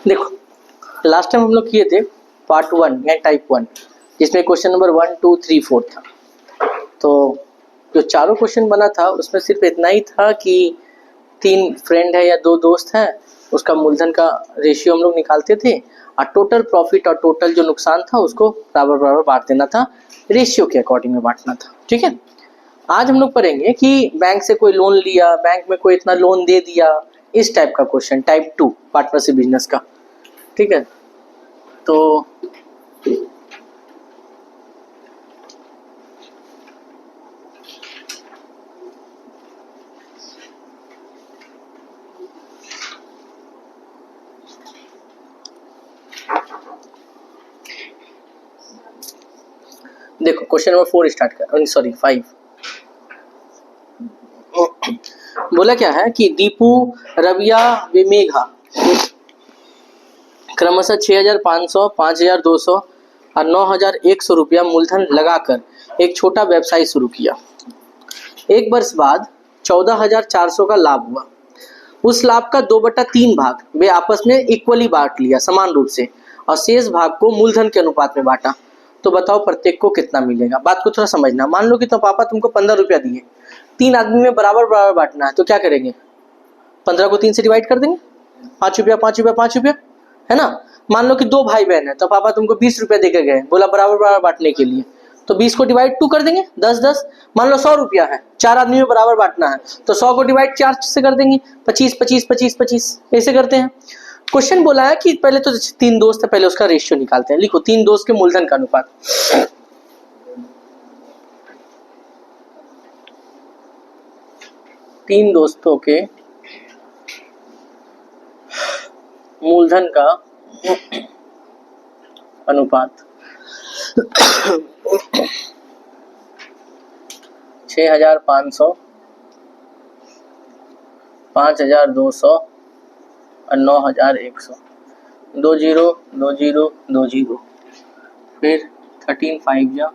देखो last time हम लोग किए थे पार्ट 1 या टाइप 1, जिसमें क्वेश्चन नंबर 1, 2, 3, 4 था। तो जो चारों क्वेश्चन बना था उसमें सिर्फ इतना ही था कि 3 फ्रेंड है या 2 दोस्त हैं, उसका मूलधन का रेशियो हम लोग निकालते थे और टोटल प्रॉफिट और टोटल जो नुकसान था उसको बराबर बराबर बांट देना था, रेशियो के अकॉर्डिंग में बांटना था। ठीक है, आज हम लोग पढ़ेंगे कि बैंक से कोई लोन लिया, बैंक में कोई इतना लोन दे दिया, इस टाइप का क्वेश्चन, टाइप 2 पार्टनरशिप बिजनेस का। ठीक है, तो देखो क्वेश्चन नंबर 4 स्टार्ट कर, सॉरी 5। बोला क्या है कि दीपू, रविया, विमेघा क्रमशः 6,500, 5,200 और 9,100 रुपया मूलधन लगाकर एक छोटा व्यवसाय शुरू किया। 1 वर्ष बाद 14,400 का लाभ हुआ। उस लाभ का 2/3 भाग वे आपस में इक्वली बांट लिया, समान रूप से, और शेष भाग को मूलधन के अनुपात में बांटा। तो बताओ प्रत्येक को कितना मिलेगा। बात को थोड़ा समझना। मान लो कि तो पापा तुमको 15 रुपया दिए, 3 आदमी में बराबर बराबर बांटना है, तो क्या करेंगे? 15 को 3 से डिवाइड कर देंगे, 5 रुपया 5 रुपया 5 रुपया, है ना। मान लो कि 2 भाई बहन है, तो पापा तुमको 20 रुपया देके गए, बोला बराबर बराबर बांटने के लिए, तो 20 को डिवाइड 2 कर देंगे, 10 10। मान लो 100 रुपया है, 4 आदमी में बराबर बांटना है, तो 100 को डिवाइड 4 से कर देंगे, 25 25 25 25, ऐसे करते हैं। क्वेश्चन बोला है कि पहले तो 3 दोस्त है, पहले उसका रेशियो निकालते हैं। लिखो 3 दोस्त के मूलधन का अनुपात। 3 दोस्तों के मूलधन का अनुपात 6,500, 5,200 और 9,100। 2 0 2 0 2 0, फिर 13 5 जा,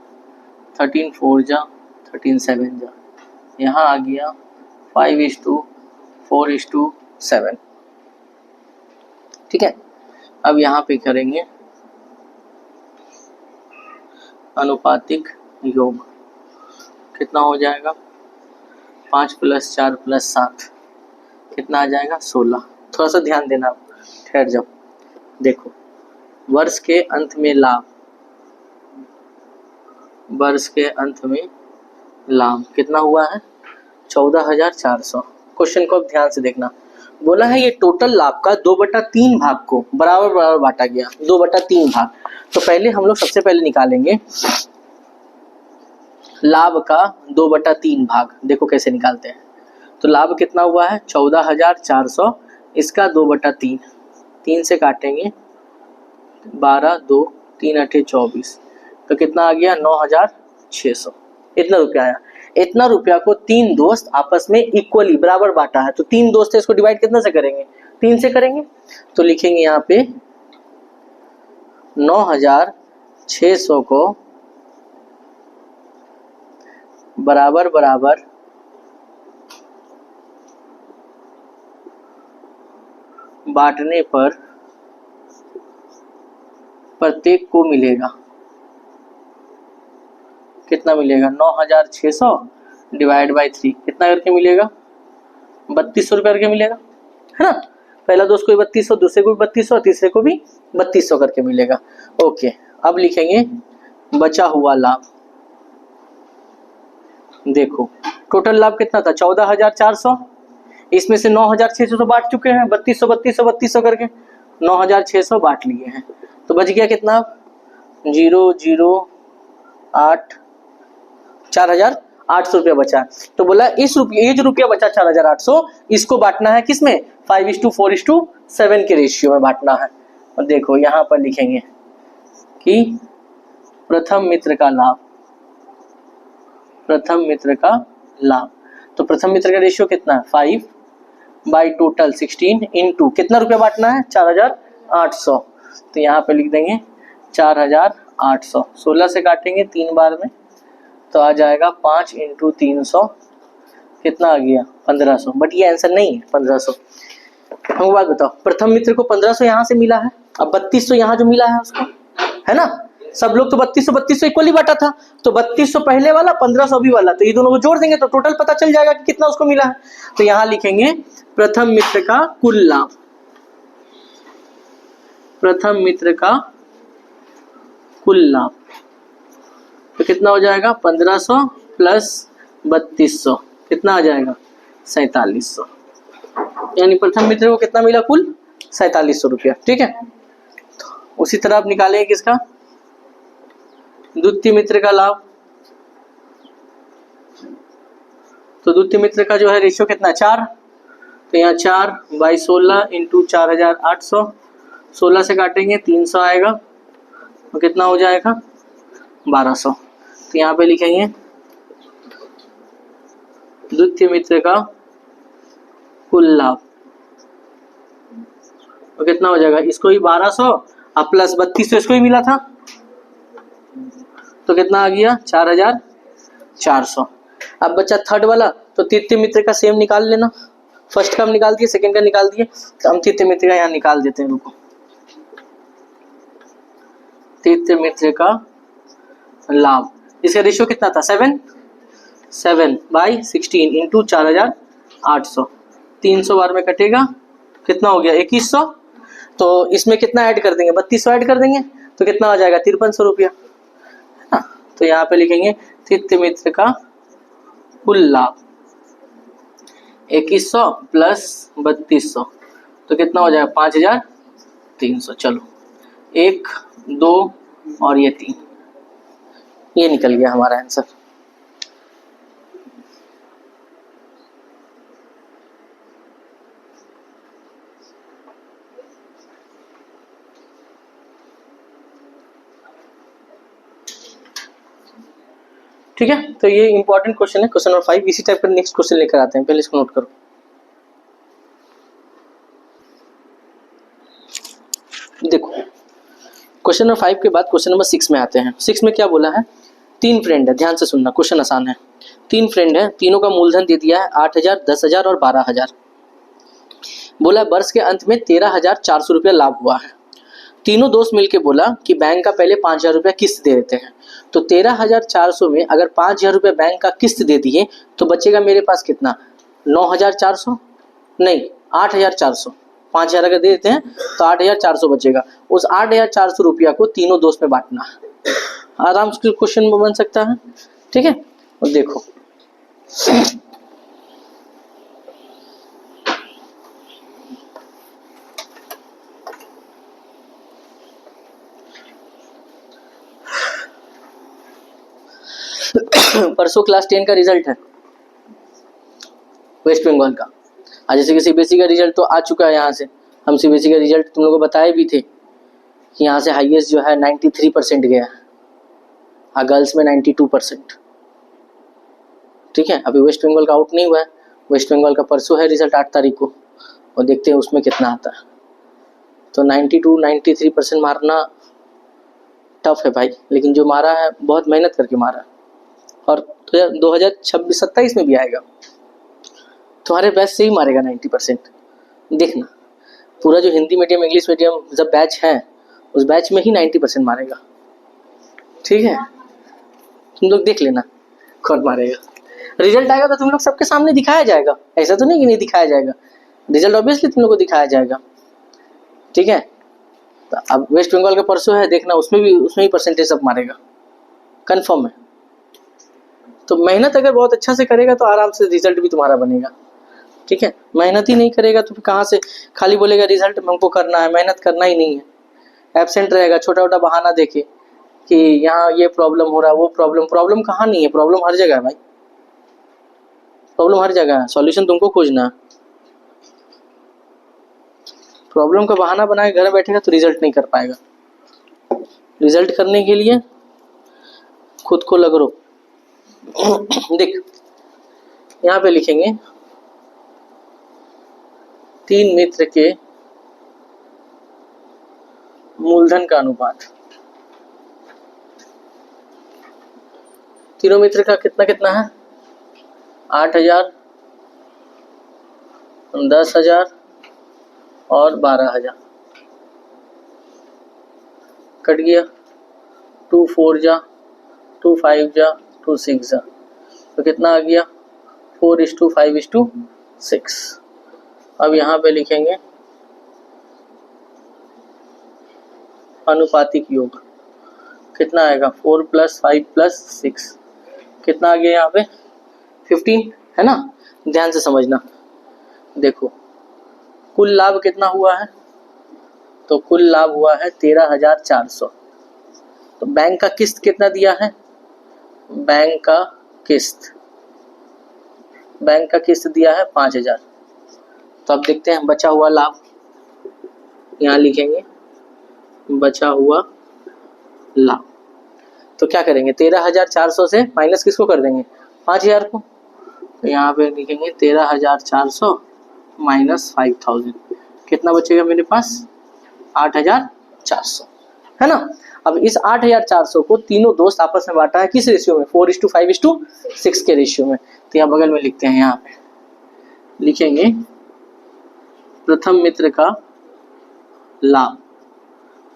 13 4 जा, 13 7 जा, यहाँ आ गया 5:4:7। ठीक है, अब यहाँ पे करेंगे अनुपातिक योग। कितना हो जाएगा? 5 + 4 + 7 कितना आ जाएगा? 16। थोड़ा सा ध्यान देना, ठहर जाओ। देखो वर्ष के अंत में लाभ, वर्ष के अंत में लाभ कितना हुआ है? 14,400। क्वेश्चन को अब ध्यान से देखना। बोला है ये टोटल लाभ का 2/3 भाग को बराबर बराबर बांटा गया, 2/3 भाग। तो पहले हम लोग सबसे पहले निकालेंगे लाभ का 2/3 भाग। देखो कैसे निकालते हैं। तो लाभ कितना हुआ है? 14,400, इसका 2/3, 3 से काटेंगे 12, 2 3 8 24, तो कितना आ गया? 9,600। इतना रुपया आया। इतना रुपया को 3 दोस्त आपस में इक्वली बराबर बांटा है। तो 3 दोस्त है, इसको डिवाइड कितना से करेंगे? 3 से करेंगे। तो लिखेंगे यहाँ पे 9,600 को बराबर बराबर बांटने पर प्रत्येक को मिलेगा कितना मिलेगा? 9,600 डिवाइड बाई 3 कितना करके मिलेगा? 3,200 रुपये करके मिलेगा, है ना। पहला दोस्त को भी 3,200, दूसरे को भी 3,200, तीसरे को भी 3,200 करके मिलेगा। ओके, अब लिखेंगे बचा हुआ लाभ। देखो टोटल लाभ कितना था? 14,400, इसमें से 9,600 तो बांट चुके हैं, 3,200 3,200 3,200 करके 9,600 बांट लिए हैं। तो बच गया कितना? 0 0 8, 4,800 रुपया बचा। तो बोला इस रुपये, ये जो रुपया बचा 4,800, इसको बांटना है किसमें? 5:4:7 के रेशियो में बांटना है। और देखो यहाँ पर लिखेंगे कि प्रथम मित्र का लाभ, प्रथम मित्र का लाभ। तो प्रथम मित्र का रेशियो कितना है? 5/टोटल 16 इंटू कितना रुपया बांटना है? 4,800। तो यहाँ पे लिख देंगे 4,800, 16 से काटेंगे 3 बार में, तो आ जाएगा 5 × 300, कितना आ गया? 1,500। बट ये आंसर नहीं है 1,500। हमको बात बताओ, प्रथम मित्र को 1500 यहाँ से मिला है, अब 3200 यहाँ जो मिला है उसको, है ना, सब लोग तो 3200 इक्वली बांटा था, तो 3200 पहले वाला 1500 अभी वाला, तो ये दोनों को जोड़ देंगे तो टोटल पता चल जाएगा कि कितना उसको मिला है। तो यहाँ लिखेंगे प्रथम मित्र का कुल लाभ, प्रथम मित्र का कुल लाभ, तो कितना हो जाएगा 1500 प्लस 3200 कितना आ जाएगा 4700, यानी प्रथम मित्र को कितना मिला कुल 4700 रुपया। ठीक है, उसी तरह आप निकालेंगे किसका, द्वितीय मित्र का लाभ। तो द्वितीय मित्र का जो है रेशियो कितना 4, तो यहाँ 4/16 इंटू 4800, 16 से काटेंगे 300 आएगा, तो कितना हो जाएगा 1200। तो यहाँ पे लिखेंगे द्वितीय मित्र का कुल लाभ, तो कितना हो जाएगा, इसको ही 1200 और प्लस 3200 इसको ही मिला था, तो कितना आ गया 4400। अब बचा थर्ड वाला, तो तृतीय मित्र का सेम निकाल लेना, फर्स्ट का हम निकाल दिए, सेकंड का निकाल दिए, तो हम तृतीय मित्र का यहाँ निकाल देते हैं। रुको, तृतीय मित्र का लाभ, इसका रेशियो कितना था 7/16 इंटू 4800, 300 बार में कटेगा, कितना हो गया 2100, तो इसमें कितना ऐड कर देंगे 3200 ऐड कर देंगे, तो कितना आ जाएगा 5300 रुपया, है ना। तो यहाँ पे लिखेंगे तृतीय मित्र का कुल लाभ 2100 प्लस 3200, तो कितना हो जाएगा 5300। चलो 1 2 और ये 3, ये निकल गया हमारा आंसर। ठीक है, तो ये इंपॉर्टेंट क्वेश्चन है, क्वेश्चन नंबर 5। इसी टाइप का नेक्स्ट क्वेश्चन लेकर आते हैं, पहले इसको नोट करो। देखो क्वेश्चन नंबर 5 के बाद क्वेश्चन नंबर 6 में आते हैं। 6 में क्या बोला है, 3 फ्रेंड है, ध्यान से सुनना, क्वेश्चन आसान है। 3 फ्रेंड है, तीनों का मूलधन दे दिया है 8000, 10000 और 12000। बोला वर्ष के अंत में 13400 रुपया लाभ हुआ है। तीनों दोस्त मिलके बोला कि बैंक का पहले 5000 रुपया किस्त दे देते हैं। तो 13400 में अगर 5000 रुपया बैंक का किस्त दे दिए तो बचेगा मेरे पास कितना 9400, नहीं 8400। 5000 अगर दे देते हैं तो 8400 बचेगा। उस 8400 रुपया को तीनों दोस्त में बांटना, आराम से क्वेश्चन बन सकता है। ठीक है, और देखो परसों क्लास 10 का रिजल्ट है वेस्ट बंगाल का। आज जैसे कि सीबीएसई का रिजल्ट तो आ चुका है, यहाँ से हम सीबीएसई का रिजल्ट तुम लोगों को बताए भी थे कि यहाँ से हाईएस्ट जो है 93% गया है, गर्ल्स में 92%। ठीक है, अभी वेस्ट बंगाल का आउट नहीं हुआ है, वेस्ट बंगाल का परसों है रिजल्ट 8 तारीख को, और देखते हैं उसमें कितना आता है। तो 92-93% मारना टफ है भाई, लेकिन जो मारा है बहुत मेहनत करके मारा है, और 2026-27 में भी आएगा, तुम्हारे बैच से ही मारेगा 90%। देखना पूरा जो हिंदी मीडियम इंग्लिश मीडियम जब बैच है उस बैच में ही 90% मारेगा। ठीक है, तुम लोग देख लेना कौन मारेगा। रिजल्ट आएगा तो तुम लोग सबके सामने दिखाया जाएगा, ऐसा तो नहीं कि नहीं दिखाया जाएगा, रिजल्ट ऑब्वियसली तुम लोग को दिखाया जाएगा। ठीक है, तो अब वेस्ट बंगाल का परसों है, देखना उसमें ही परसेंटेज सब मारेगा, कंफर्म है। तो मेहनत अगर बहुत अच्छा से करेगा तो आराम से रिजल्ट भी तुम्हारा बनेगा। ठीक है, मेहनत ही नहीं करेगा तो फिर कहाँ से, खाली बोलेगा रिजल्ट हमको करना है, मेहनत करना ही नहीं है, एब्सेंट रहेगा, छोटा छोटा बहाना देके कि यहाँ ये प्रॉब्लम हो रहा है, वो प्रॉब्लम कहाँ नहीं है, प्रॉब्लम हर जगह है भाई, प्रॉब्लम हर जगह है, सॉल्यूशन तुमको खोजना है। प्रॉब्लम का बहाना बना के घर में बैठेगा तो रिजल्ट नहीं कर पाएगा। रिजल्ट करने के लिए खुद को लगो। देख यहाँ पे लिखेंगे 3 मित्र के मूलधन का अनुपात। तीनों मित्र का कितना कितना है 8000, 10000 और 12,000 कट गया। 2 4 जा, 2 5 जा, 2 6 जा, तो कितना आ गया 4:5:6। अब यहाँ पे लिखेंगे अनुपातिक योग, कितना आएगा 4 + 5 + 6, कितना आ गया यहाँ पे 15, है ना। ध्यान से समझना, देखो कुल लाभ कितना हुआ है, तो कुल लाभ हुआ है 13,400। तो बैंक का किस्त कितना दिया है, बैंक का किस्त दिया है 5,000। तो अब देखते हैं बचा हुआ लाभ, यहाँ लिखेंगे बचा हुआ लाभ। तो क्या करेंगे 13,400 से माइनस किसको कर देंगे 5,000 को, तो यहाँ पे लिखेंगे 13,400 माइनस 5,000, कितना बचेगा मेरे पास 8,400, है ना। अब इस 8,400 को तीनों दोस्त आपस में बांटा है किस रेशियो में 4:5:6 के रेशियो में। तो यहाँ बगल में लिखते हैं, यहाँ पे लिखेंगे प्रथम मित्र का लाभ।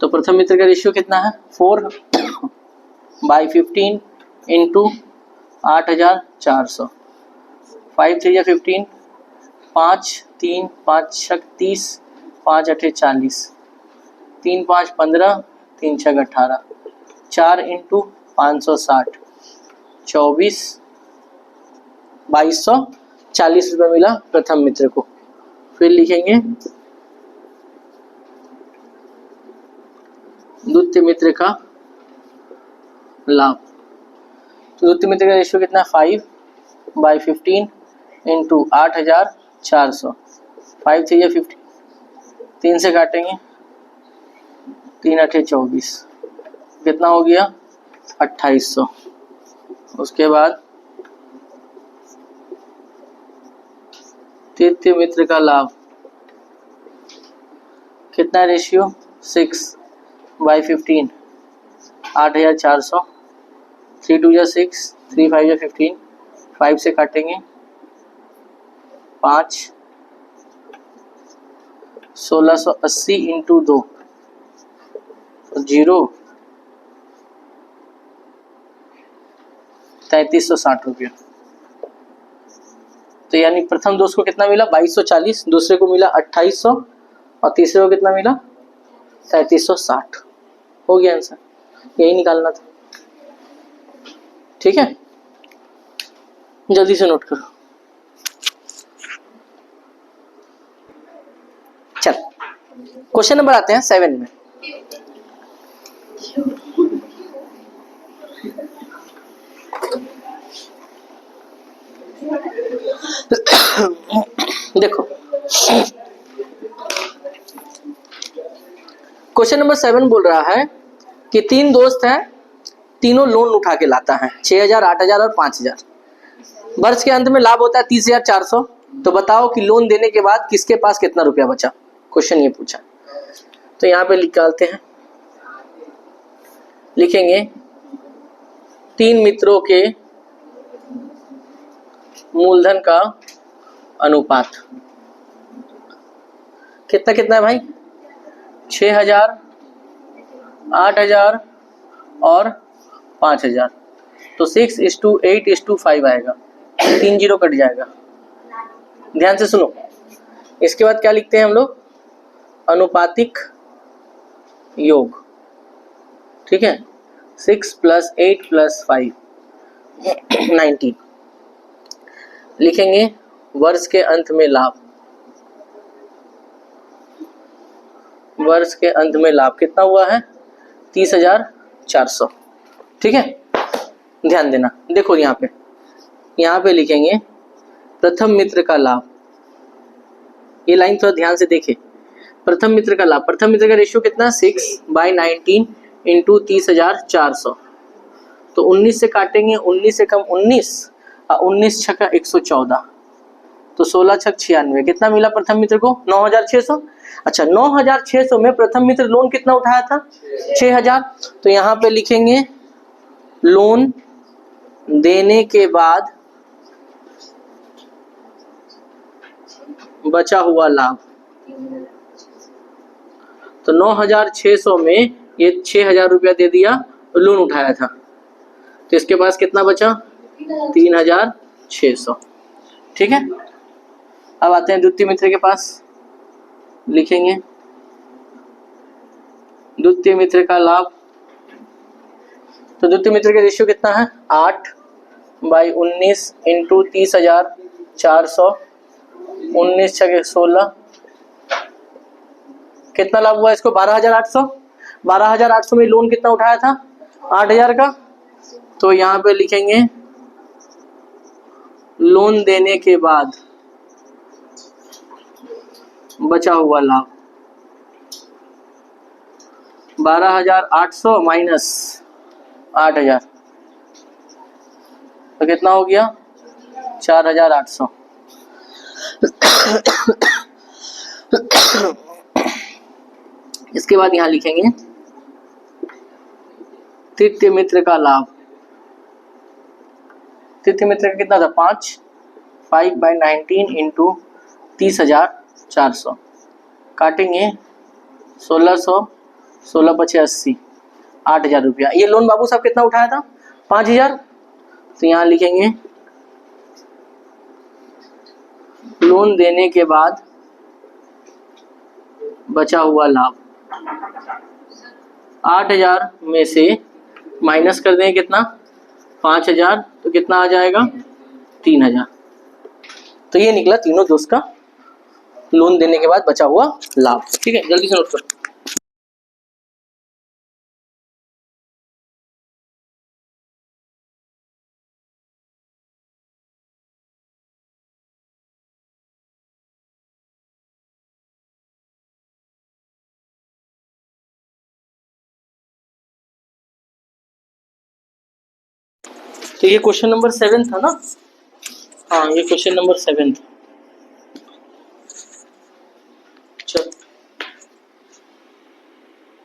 तो प्रथम मित्र का रेशियो कितना है 4/15 इंटू 8,400, 5 3 15, 5 3 5 6 30, 5 8 40, 3 5 15, 3 6 18, 4 इंटू 560, 2240 रुपये मिला प्रथम मित्र को। फिर लिखेंगे द्वितीय मित्र का लाभ। तो द्वितीय मित्र का रेशियो कितना 5/15 इंटू 8,400, 5 3 15, 3 से काटेंगे 3 8 24, कितना हो गया 2,800। उसके बाद तृतीय मित्र का लाभ कितना रेशियो 6/15, 8,400, 3 2 6, 3 5 15, 5 से काटेंगे 5, 1680 इंटू 2, 0, 3,360 रुपया। तो यानी प्रथम दोस्त को कितना मिला 2,240, दूसरे को मिला 2,800 और तीसरे को कितना मिला 3,360। हो गया आंसर, यही निकालना था। ठीक है, जल्दी से नोट करो। चल क्वेश्चन नंबर आते हैं 7 में। देखो क्वेश्चन नंबर 7 बोल रहा है कि 3 दोस्त हैं, तीनों लोन उठा के लाता है 6,000, 8,000 और 5,000। वर्ष के अंत में लाभ होता है 30,400। तो बताओ कि लोन देने के बाद किसके पास कितना रुपया बचा, क्वेश्चन ये पूछा। तो यहाँ पे निकालते हैं, लिखेंगे 3 मित्रों के मूलधन का अनुपात कितना कितना है भाई 6,000, 8,000 और 5,000। तो 6:8:5 आएगा, 3 0 कट जाएगा। ध्यान से सुनो, इसके बाद क्या लिखते हैं हम लोग अनुपातिक योग। ठीक है, 6 + 8 + 5 19। लिखेंगे वर्ष के अंत में लाभ, वर्ष के अंत में लाभ कितना हुआ है 30,400। ठीक है, ध्यान देना। देखो यहाँ पे लिखेंगे प्रथम मित्र का लाभ। ये लाइन थोड़ा ध्यान से देखे, प्रथम मित्र का लाभ, प्रथम मित्र का रेशियो कितना 6/19 इंटू 30,400। तो 19 से काटेंगे, 19 से कम 19 और 19 छक्का 114, तो 16 छक 96, कितना मिला प्रथम मित्र को 9,600। अच्छा 9,600 में प्रथम मित्र लोन कितना उठाया था 6,000। तो यहाँ पे लिखेंगे लोन देने के बाद बचा हुआ लाभ तो 9,600 में ये 6,000 रुपया दे दिया, लोन उठाया था, तो इसके पास कितना बचा? 3,600। ठीक है, अब आते हैं द्वितीय मित्र के पास, लिखेंगे द्वितीय मित्र का लाभ। तो द्वितीय मित्र का रेशियो कितना है? 8/19 इंटू 30,400, 19 छके 16, कितना लाभ हुआ इसको? 12,800। 12,800 में लोन कितना उठाया था? 8,000 का। तो यहाँ पे लिखेंगे लोन देने के बाद बचा हुआ लाभ 12,800 माइनस 8,000, तो कितना हो गया? 4,800। इसके बाद यहां लिखेंगे तृतीय मित्र का लाभ। तृतीय मित्र का कितना था? 5/19 इंटू 30,400, काटेंगे 1,600, 16 पचे 80, 8,000 रुपया। ये लोन बाबू साहब कितना उठाया था? 5,000। तो यहाँ लिखेंगे लोन देने के बाद बचा हुआ लाभ 8,000 में से माइनस कर दें कितना? 5,000, तो कितना आ जाएगा? 3,000। तो ये निकला तीनों दोस्त का लोन देने के बाद बचा हुआ लाभ। ठीक है, जल्दी से नोट करो। तो ये क्वेश्चन नंबर 7 था ना? हाँ, ये क्वेश्चन नंबर 7 था।